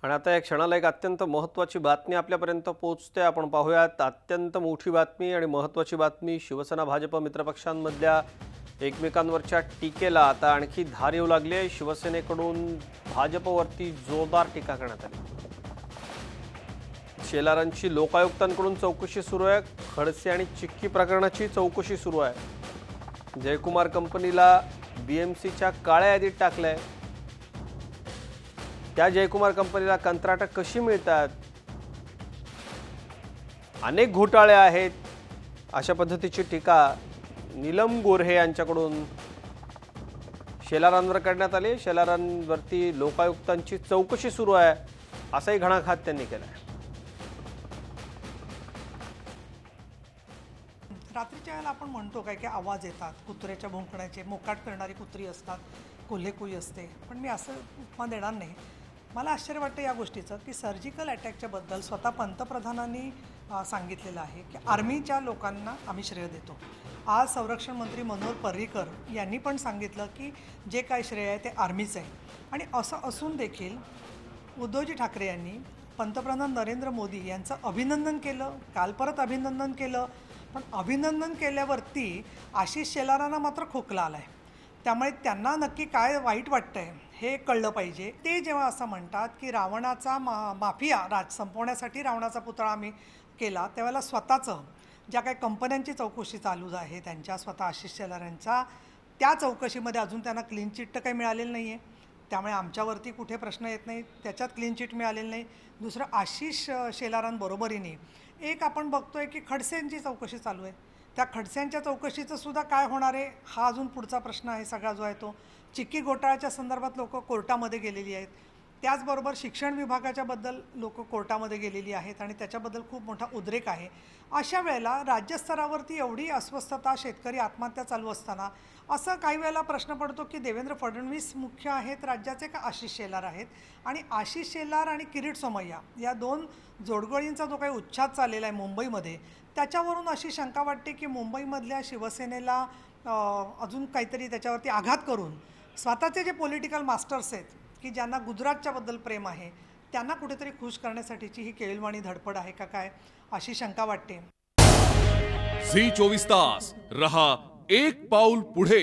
आणि आता या क्षणाला एक अत्यंत महत्त्वाची बातमी आपल्यापर्यंत पोहोचते। आपण पाहूयात अत्यंत मोठी बातमी आणि महत्त्वाची बातमी। शिवसेना भाजप मित्रपक्षांमधल्या एकमेकांवरच्या टीकेला आता आणखी धार येऊ लागली आहे। शिवसेनेकडून भाजपवरती जोरदार टीका करण्यात आली। शेलारांची लोकायुक्तांकडून चौकशी सुरू आहे। खडसे आणि चिक्की प्रकरणाची चौकशी सुरू आहे। जयकुमार कंपनीला बीएमसीच्या काळ्या यादीत टाकलंय। त्या जयकुमार कंपनीला कंत्राट कशी मिळतात, अनेक घोटाळे आहेत, अशा पद्धतीची टीका नीलम गोऱ्हे यांच्याकडून शेलारांवर करण्यात आली। शेलारांवरती लोकायुक्तांची चौकशी सुरू आहे असाही घणाघात त्यांनी केला। रात्रीच्या वेळेला आपण म्हणतो काय की आवाज येतात, कुत्र्याच्या भुंकण्याचे, मोकाट करणारी कुत्री असतात, कोल्हेकुई असते, पण मी असं उपमा देणार नाही। मला आश्चर्य वाटतं या गोष्टीचं की सर्जिकल अटॅकच्या बद्दल स्वतः पंतप्रधानांनी सांगितलेलं आहे की आर्मीच्या लोकांना आम्ही श्रेय देतो। आज संरक्षण मंत्री मनोहर पर्रिकर यांनी पण सांगितलं की जे काय श्रेय आहे ते आर्मीचं आहे। आणि असं असून देखील उद्धवजी ठाकरे यांनी पंतप्रधान नरेंद्र मोदी यांचं अभिनंदन केलं, काल परत अभिनंदन केलं, पण अभिनंदन केल्यावरती आशिष शेलारांना मात्र खोकला आला आहे। त्यामुळे त्यांना नक्की काय वाईट वाटतंय हे कळलं पाहिजे। ते जेव्हा असं म्हणतात की रावणाचा माफिया राज संपवण्यासाठी रावणाचा पुतळा आम्ही केला, त्यावेळेला स्वतःचं ज्या काही कंपन्यांची चौकशी चालू आहे त्यांच्या स्वतः आशिष शेलारांचा, त्या चौकशीमध्ये अजून त्यांना क्लीन चिट तर काही मिळालेलं नाही आहे। त्यामुळे आमच्यावरती कुठे प्रश्न येत नाही, त्याच्यात क्लीन चिट मिळालेलं नाही। दुसरं, आशिष शेलारांबरोबरीने एक आपण बघतोय की खडसेंची चौकशी चालू आहे। त्या खडसेंच्या चौकशीचं सुद्धा काय होणार आहे हा अजून पुढचा प्रश्न आहे सगळा जो आहे तो। चिक्की घोटाळ्याच्या संदर्भात लोक कोर्टामध्ये गेलेली आहेत, त्याचबरोबर शिक्षण विभागाच्या बद्दल लोक कोर्टामध्ये गेलेली आहेत आणि त्याच्याबद्दल खूप मोठा उद्रेक आहे। अशा वेळेला राज्यस्तरावरती एवढी अस्वस्थता, शेतकरी आत्महत्या चालू असताना असं काही वेळेला प्रश्न पडतो की देवेंद्र फडणवीस मुख्य आहेत राज्याचे का आशिष शेलार आहेत। आणि आशिष शेलार आणि किरीट सोमय्या या दोन जोडगोळींचा जो काही उच्छाद चाललेला आहे मुंबईमध्ये, त्याच्यावरून अशी शंका वाटते की मुंबईमधल्या शिवसेनेला अजून काहीतरी त्याच्यावरती आघात करून स्वतःचे जे पॉलिटिकल मास्टर्स आहेत की ज्यांना गुजरातच्या बद्दल प्रेम आहे त्यांना कुठेतरी खुश करण्यासाठीची ही केविलवाणी धडपड आहे का काय, अशी शंका वाटते। झी 24 तास रहा एक पाऊल पुढे।